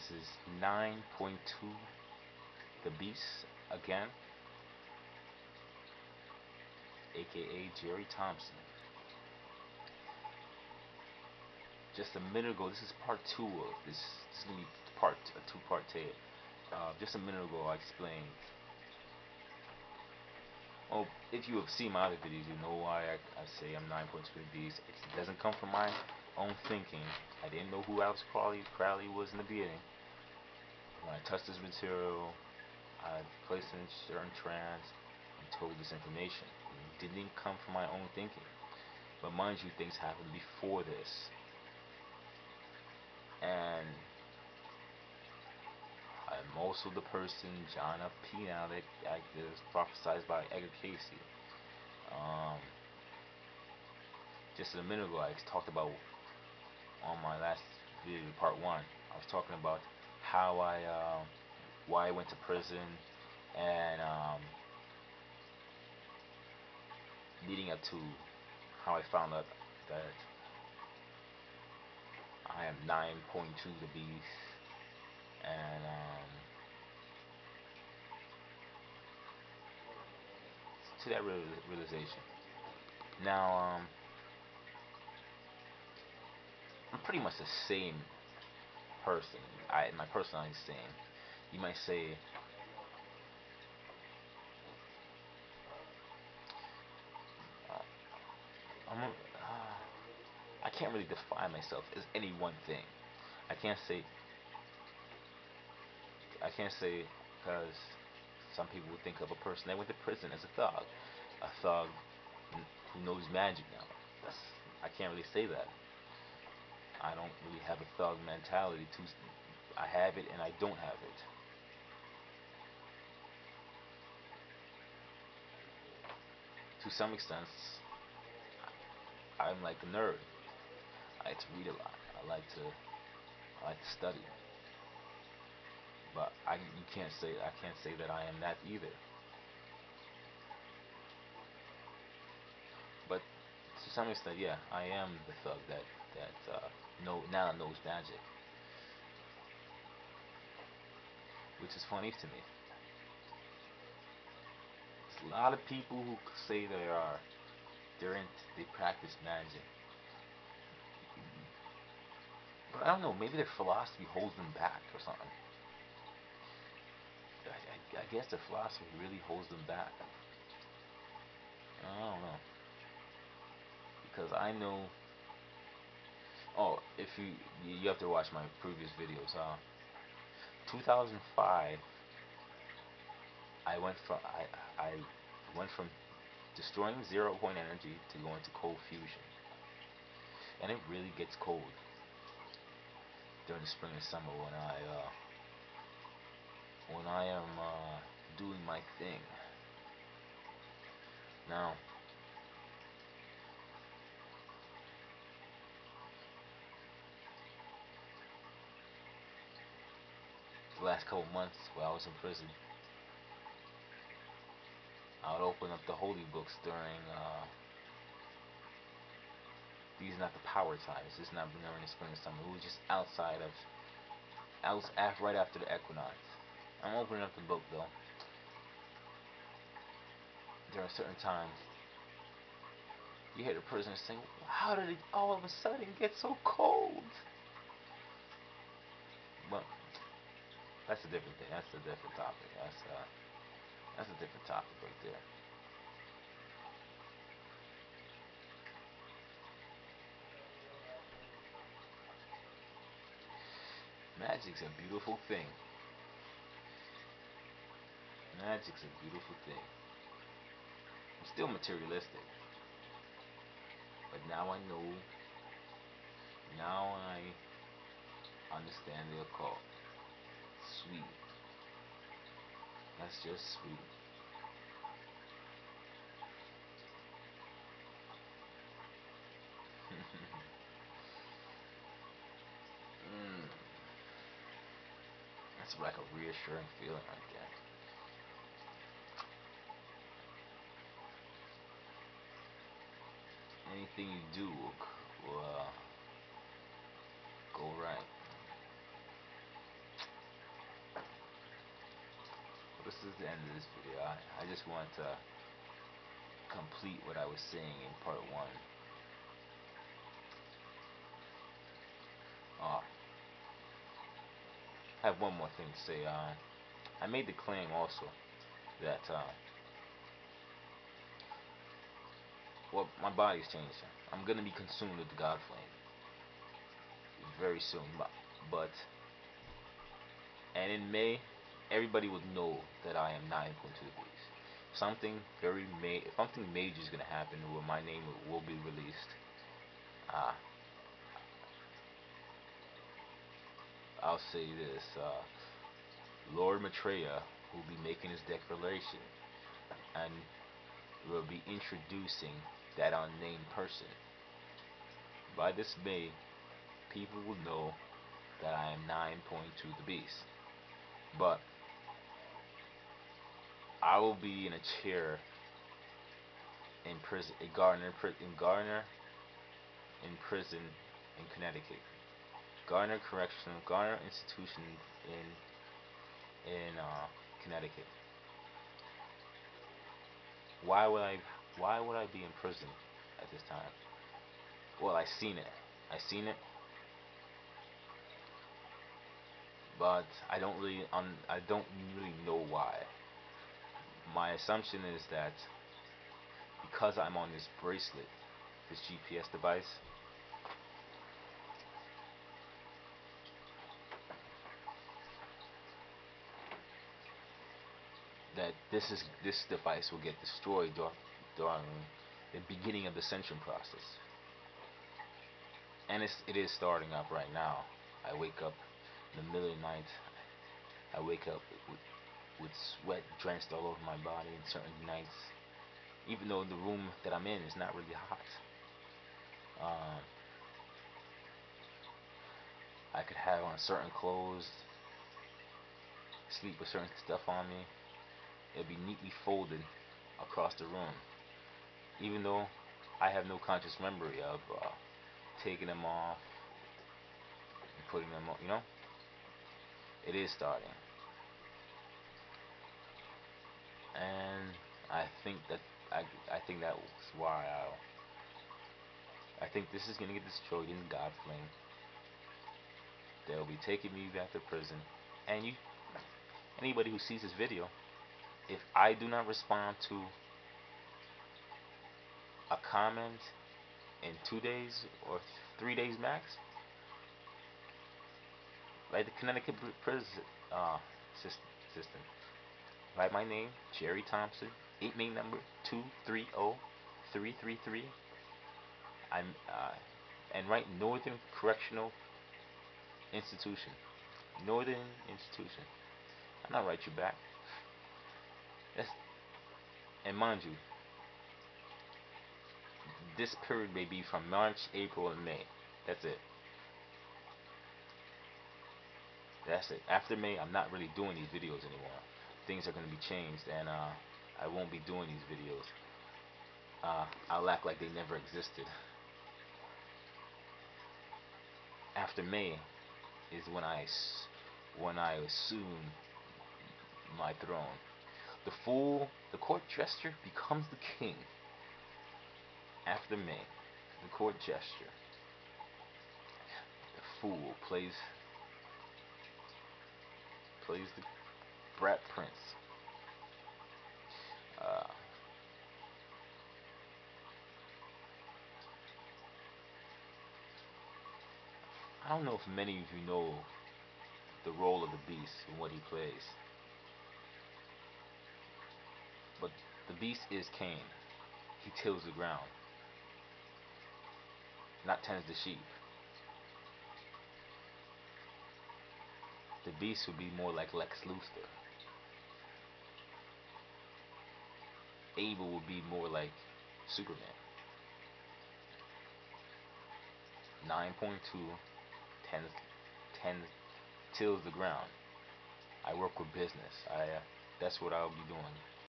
This is 9.2 The Beast again, aka Jerry Thompson. Just a minute ago, this is part two of this. This is gonna be a two-part tale. Just a minute ago, I explained. Oh, if you have seen my other videos, you know why I say I'm 9.2 The Beast. It doesn't come from my own thinking. I didn't know who Alex Crowley was in the beginning. When I touched this material, I placed in a certain trance and told this information. It didn't come from my own thinking. But mind you, things happened before this. And I'm also the person, John F. P. now, that is prophesied by Edgar Casey. Just a minute ago, I talked about, on my last video, part one, I was talking about how why I went to prison, and leading up to how I found out that I am 9.2 The Beast, and to that realization. Now, I'm pretty much the same person. My personality is the same. You might say, I'm a, I can't really define myself as any one thing. I can't say because some people would think of a person that went to prison as a thug who knows magic now. That's I can't really say that. I don't really have a thug mentality. I have it and I don't have it. To some extent, I'm like a nerd. I like to read a lot. I like to study. But I can't say that I am that either. But to some extent, yeah, I am the thug that now knows magic, which is funny to me. There's a lot of people who say they practice magic, but I don't know. Maybe their philosophy holds them back or something. I guess their philosophy really holds them back. I don't know, because I know. Oh, if you have to watch my previous videos. 2005, I went from destroying 0 point energy to going to cold fusion, and it really gets cold during the spring and summer when I am doing my thing. Now, the last couple months while I was in prison, I would open up the holy books during these are not the power times. This is not during the spring and summer. It was just right after the equinox. I'm opening up the book though. During certain times, you hear the prisoner saying, "How did it all of a sudden get so cold?" But that's a different thing. That's a different topic. That's a different topic right there. Magic's a beautiful thing. Magic's a beautiful thing. I'm still materialistic, but now I know. Now I understand the occult. Sweet. That's just sweet. mm, that's like a reassuring feeling right there. Anything you do will go right. this is the end of this video. I just want to complete what I was saying in part 1. Uh, I have one more thing to say. I made the claim also that well, my body's changing. I'm gonna be consumed with the God flame very soon, but and in May, everybody will know that I am 9.2 degrees. Something major is gonna happen where my name will be released. Uh, I'll say this: Lord Maitreya will be making his declaration and will be introducing that unnamed person. By this May, people will know that I am 9.2 the beast. But I will be in a chair in prison, in Garner in prison in Connecticut. Garner Institution in Connecticut. Why would I be in prison at this time? Well, I seen it. But I don't really know why. My assumption is that because I'm on this bracelet, this GPS device, that this device will get destroyed during the beginning of the ascension process. And it is starting up right now. I wake up in the middle of the night. I wake up with sweat drenched all over my body in certain nights, even though the room that I'm in is not really hot. I could have on certain clothes, sleep with certain stuff on me. It'll be neatly folded across the room, even though I have no conscious memory of taking them off and putting them on. It is starting, and I think that was why I think this is gonna get destroyed in God flame. They'll be taking me back to prison, and anybody who sees this video, if I do not respond to a comment in 2 days or 3 days max, like the Connecticut prison system, write my name, Jerry Thompson, 8 main number 230-333. And write Northern Correctional Institution. Northern Institution. I'm not write you back. And mind you, this period may be from March, April, and May. That's it. After May, I'm not really doing these videos anymore. Things are going to be changed, and I won't be doing these videos. I'll act like they never existed. After May is when I assume my throne. The fool, the court jester, becomes the king. After May, the court jester, the fool plays the brat prince. I don't know if many of you know the role of the beast and what he plays, but the beast is Cain. He tills the ground, not tends the sheep. The beast would be more like Lex Luthor. Abel would be more like Superman. 9.2 tills the ground. I work with business. That's what I'll be doing.